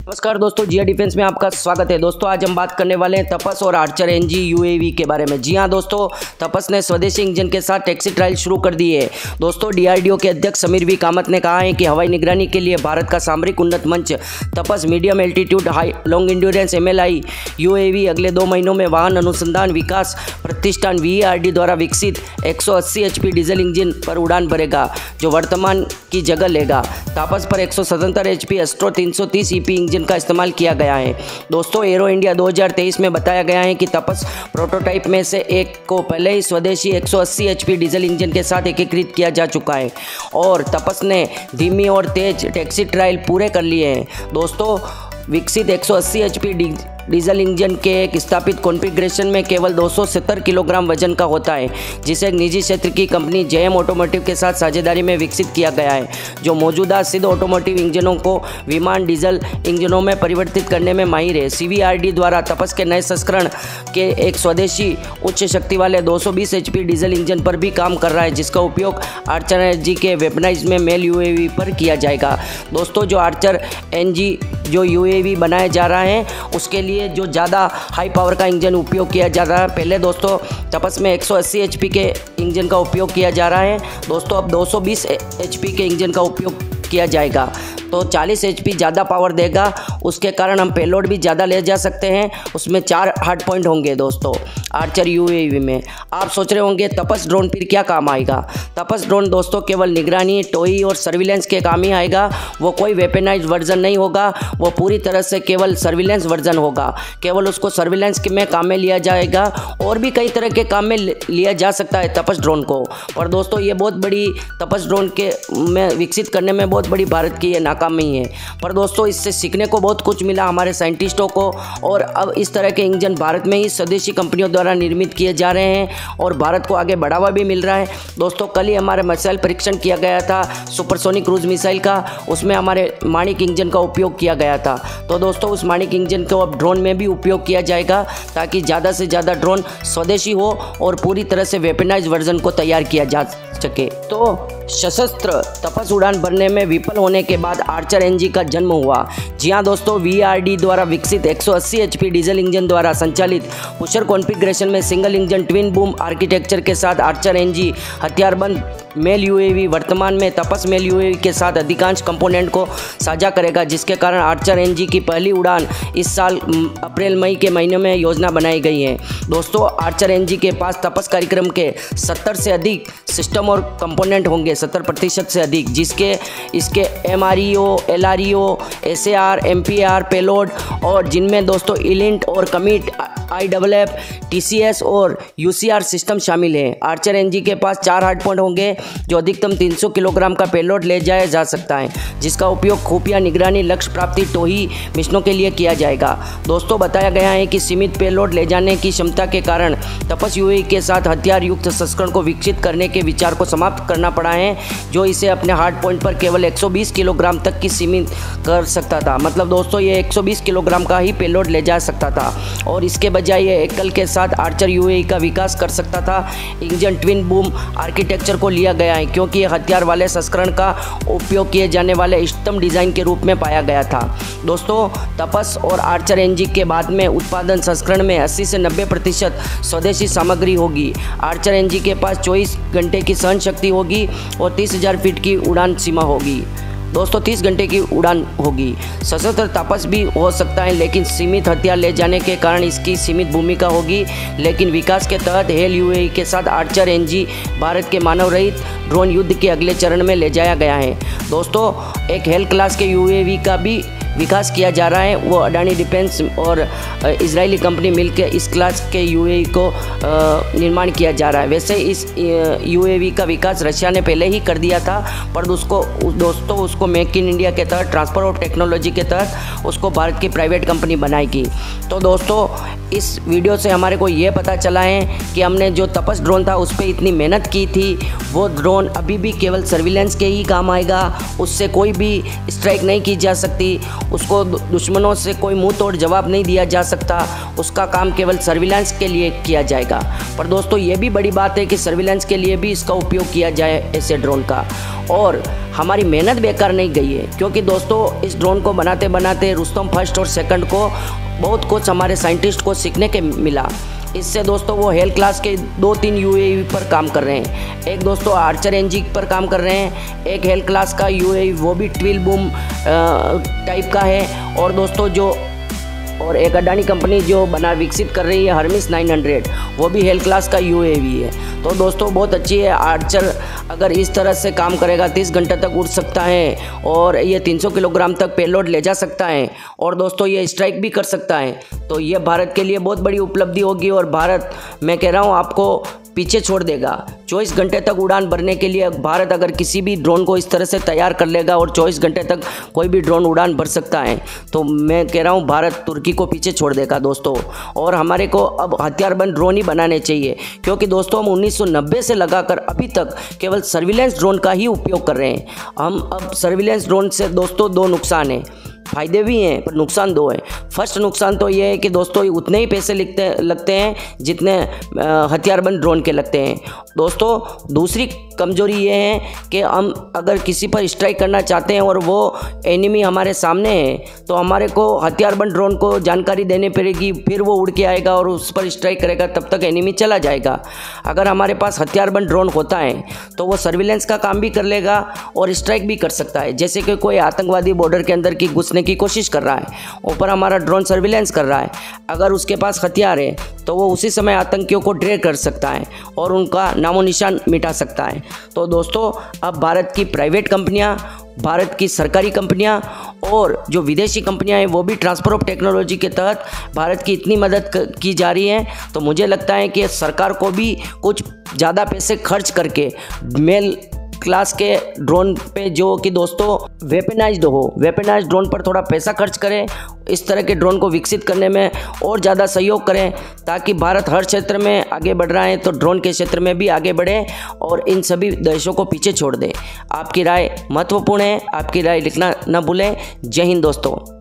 नमस्कार दोस्तों, जिया डिफेंस में आपका स्वागत है। दोस्तों आज हम बात करने वाले हैं तपस और आर्चर एनजी यूएवी के बारे में। जी हां दोस्तों, तपस ने स्वदेशी इंजन के साथ टैक्सी ट्रायल शुरू कर दी है। दोस्तों डीआरडीओ के अध्यक्ष समीर वी कामत ने कहा है कि हवाई निगरानी के लिए भारत का सामरिक उन्नत मंच Tapas medium altitude high long endurance MLI UAV अगले 2 महीनों में वाहन अनुसंधान विकास प्रतिष्ठान VARD द्वारा विकसित 180 HP डीजल इंजन पर उड़ान भरेगा, जो वर्तमान की जगह लेगा। तपस पर 177 HP एस्ट्रो 330 EP इंजन का इस्तेमाल किया गया है। दोस्तों एरो इंडिया 2023 में बताया गया है कि तपस प्रोटोटाइप में से एक को पहले ही स्वदेशी 180 HP डीजल इंजन के साथ एकीकृत किया जा चुका है और तपस ने धीमी और तेज टैक्सी ट्रायल पूरे कर लिए हैं। दोस्तों विकसित 180 HP डीजल इंजन के एक स्थापित कॉन्फ़िगरेशन में केवल 270 किलोग्राम वजन का होता है, जिसे एक निजी क्षेत्र की कंपनी JM ऑटोमोटिव के साथ साझेदारी में विकसित किया गया है, जो मौजूदा सिद्ध ऑटोमोटिव इंजनों को विमान डीजल इंजनों में परिवर्तित करने में माहिर है। CVRD द्वारा तपस के नए संस्करण के एक स्वदेशी उच्च शक्ति वाले 220 HP डीजल इंजन पर भी काम कर रहा है, जिसका उपयोग आर्चर एनजी के वेपनाइज में मेल UAV पर किया जाएगा। दोस्तों जो आर्चर एनजी जो UAV बनाया जा रहा है उसके लिए जो ज़्यादा हाई पावर का इंजन उपयोग किया जा रहा है। पहले दोस्तों तपस में 180 HP के इंजन का उपयोग किया जा रहा है। दोस्तों अब 220 HP के इंजन का उपयोग किया जाएगा, तो 40 HP ज़्यादा पावर देगा। उसके कारण हम पेलोड भी ज़्यादा ले जा सकते हैं। उसमें 4 हार्ड पॉइंट होंगे दोस्तों आर्चर UAV में। आप सोच रहे होंगे तपस ड्रोन फिर क्या काम आएगा। तपस ड्रोन दोस्तों केवल निगरानी, टोई और सर्विलेंस के काम ही आएगा। वो कोई वेपनाइज्ड वर्जन नहीं होगा, वो पूरी तरह से केवल सर्विलेंस वर्जन होगा। केवल उसको सर्विलेंस में काम में लिया जाएगा और भी कई तरह के काम में लिया जा सकता है तपस ड्रोन को। और दोस्तों ये बहुत बड़ी तपस ड्रोन के में विकसित करने में बहुत बड़ी भारत की ये नाकामी है, पर दोस्तों इससे सीखने को बहुत कुछ मिला हमारे साइंटिस्टों को। और अब इस तरह के इंजन भारत में ही स्वदेशी कंपनियों द्वारा निर्मित किए जा रहे हैं और भारत को आगे बढ़ावा भी मिल रहा है। दोस्तों कल ही हमारे मिसाइल परीक्षण किया गया था सुपरसोनिक क्रूज मिसाइल का, उसमें हमारे माणिक इंजन का उपयोग किया गया था। तो दोस्तों उस माणिक इंजन को अब ड्रोन में भी उपयोग किया जाएगा, ताकि ज़्यादा से ज़्यादा ड्रोन स्वदेशी हो और पूरी तरह से वेपनाइज्ड वर्जन को तैयार किया जा सके। तो सशस्त्र तपस उड़ान भरने में विफल होने के बाद आर्चर एनजी का जन्म हुआ। जी हाँ दोस्तों, VARD द्वारा विकसित 180 HP डीजल इंजन द्वारा संचालित पुशर कॉन्फ़िगरेशन में single engine twin boom architecture के साथ आर्चर एनजी हथियारबंद मेल UAV वर्तमान में तपस मेल UAV के साथ अधिकांश कंपोनेंट को साझा करेगा, जिसके कारण आर्चर एनजी की पहली उड़ान इस साल अप्रैल मई के महीने में योजना बनाई गई है। दोस्तों आर्चर एनजी के पास तपस कार्यक्रम के 70 से अधिक सिस्टम और कंपोनेंट होंगे, 70% से अधिक, जिसके इसके MREO, LREO, SAR, MPR payload और जिनमें दोस्तों इलिंट और कमिट IFF, TCS और UCR सिस्टम शामिल हैं। आर्चर एनजी के पास 4 हार्ड पॉइंट होंगे, जो अधिकतम 300 किलोग्राम का पेलोड ले जाया जा सकता है, जिसका उपयोग खुफिया निगरानी, लक्ष्य प्राप्ति, टोही मिशनों के लिए किया जाएगा। दोस्तों बताया गया है कि सीमित पेलोड ले जाने की क्षमता के कारण तपस UAV के साथ हथियार युक्त संस्करण को विकसित करने के विचार को समाप्त करना पड़ा है, जो इसे अपने हार्ड पॉइंट पर केवल 120 किलोग्राम तक की सीमित कर सकता था। मतलब दोस्तों ये 120 किलोग्राम का ही पेलोड ले जा सकता था और इसके बजाय ये एकल के साथ आर्चर UAV का विकास कर सकता था। इंजन ट्विन बूम आर्किटेक्चर को लिया गया है, क्योंकि ये हथियार वाले संस्करण का उपयोग किए जाने वाले इष्टतम डिज़ाइन के रूप में पाया गया था। दोस्तों तपस और आर्चर एनजी के बाद में उत्पादन संस्करण में 80 से 90% स्वदेशी सामग्री होगी। आर्चर एनजी के पास 24 घंटे की सहन शक्ति होगी और 30,000 फीट की उड़ान सीमा होगी। दोस्तों 30 घंटे की उड़ान होगी। सशस्त्र तपस भी हो सकता है, लेकिन सीमित हथियार ले जाने के कारण इसकी सीमित भूमिका होगी। लेकिन विकास के तहत हेल UAV के साथ आर्चर एनजी भारत के मानव रहित ड्रोन युद्ध के अगले चरण में ले जाया गया है। दोस्तों एक हेल क्लास के UAV का भी विकास किया जा रहा है। वो अडानी डिफेंस और इजरायली कंपनी मिलकर इस क्लास के UAV को निर्माण किया जा रहा है। वैसे इस UAV का विकास रशिया ने पहले ही कर दिया था, पर उसको मेक इन इंडिया के तहत ट्रांसफर ऑफ टेक्नोलॉजी के तहत उसको भारत की प्राइवेट कंपनी बनाएगी। तो दोस्तों इस वीडियो से हमारे को ये पता चला है कि हमने जो तपस ड्रोन था उस पर इतनी मेहनत की थी, वो ड्रोन अभी भी केवल सर्विलेंस के ही काम आएगा। उससे कोई भी स्ट्राइक नहीं की जा सकती, उसको दुश्मनों से कोई मुंह तोड़ जवाब नहीं दिया जा सकता। उसका काम केवल सर्विलांस के लिए किया जाएगा। पर दोस्तों ये भी बड़ी बात है कि सर्विलांस के लिए भी इसका उपयोग किया जाए ऐसे ड्रोन का, और हमारी मेहनत बेकार नहीं गई है, क्योंकि दोस्तों इस ड्रोन को बनाते बनाते रुस्तम फर्स्ट और सेकंड को बहुत कुछ हमारे साइंटिस्ट को सीखने के मिला। इससे दोस्तों वो हेल क्लास के 2-3 यूएवी पर काम कर रहे हैं। एक दोस्तों आर्चर एनजी पर काम कर रहे हैं, एक हेल क्लास का यूएवी वो भी ट्विल बूम टाइप का है, और दोस्तों और एक अडानी कंपनी जो विकसित कर रही है हर्मिस 900, वो भी हेल क्लास का यूएवी है। तो दोस्तों बहुत अच्छी है। आर्चर अगर इस तरह से काम करेगा 30 घंटे तक उड़ सकता है, और ये 300 किलोग्राम तक पेलोड ले जा सकता है, और दोस्तों ये स्ट्राइक भी कर सकता है। तो ये भारत के लिए बहुत बड़ी उपलब्धि होगी, और भारत, मैं कह रहा हूँ, आपको पीछे छोड़ देगा। 24 घंटे तक उड़ान भरने के लिए भारत अगर किसी भी ड्रोन को इस तरह से तैयार कर लेगा और 24 घंटे तक कोई भी ड्रोन उड़ान भर सकता है, तो मैं कह रहा हूँ भारत तुर्की को पीछे छोड़ देगा दोस्तों। और हमारे को अब हथियारबंद ड्रोन ही बनाने चाहिए, क्योंकि दोस्तों हम 1990 से लगाकर अभी तक केवल सर्विलेंस ड्रोन का ही उपयोग कर रहे हैं। हम अब सर्विलेंस ड्रोन से दोस्तों 2 नुकसान हैं, फ़ायदे भी हैं पर नुकसान 2 हैं। फर्स्ट नुकसान तो ये है कि दोस्तों उतने ही पैसे लगते हैं जितने हथियारबंद ड्रोन के लगते हैं दोस्तों। दूसरी कमजोरी ये है कि हम अगर किसी पर स्ट्राइक करना चाहते हैं और वो एनिमी हमारे सामने है, तो हमारे को हथियारबंद ड्रोन को जानकारी देनी पड़ेगी, फिर वो उड़ के आएगा और उस पर स्ट्राइक करेगा, तब तक एनिमी चला जाएगा। अगर हमारे पास हथियारबंद ड्रोन होता है तो वो सर्विलेंस का काम भी कर लेगा और स्ट्राइक भी कर सकता है। जैसे कि कोई आतंकवादी बॉर्डर के अंदर की घुसने की कोशिश कर रहा है, ऊपर हमारा ड्रोन सर्विलेंस कर रहा है, अगर उसके पास हथियार है तो वो उसी समय आतंकियों को ढेर कर सकता है और उनका नामो निशान मिटा सकता है। तो दोस्तों अब भारत की प्राइवेट कंपनियां, भारत की सरकारी कंपनियां और जो विदेशी कंपनियां हैं वो भी ट्रांसफ़र ऑफ टेक्नोलॉजी के तहत भारत की इतनी मदद की जा रही है। तो मुझे लगता है कि सरकार को भी कुछ ज़्यादा पैसे खर्च करके मेल क्लास के ड्रोन पे, जो कि दोस्तों वेपनाइज्ड ड्रोन पर थोड़ा पैसा खर्च करें, इस तरह के ड्रोन को विकसित करने में और ज़्यादा सहयोग करें, ताकि भारत हर क्षेत्र में आगे बढ़ रहा है तो ड्रोन के क्षेत्र में भी आगे बढ़े और इन सभी देशों को पीछे छोड़ दें। आपकी राय महत्वपूर्ण है, आपकी राय लिखना न भूलें। जय हिंद दोस्तों।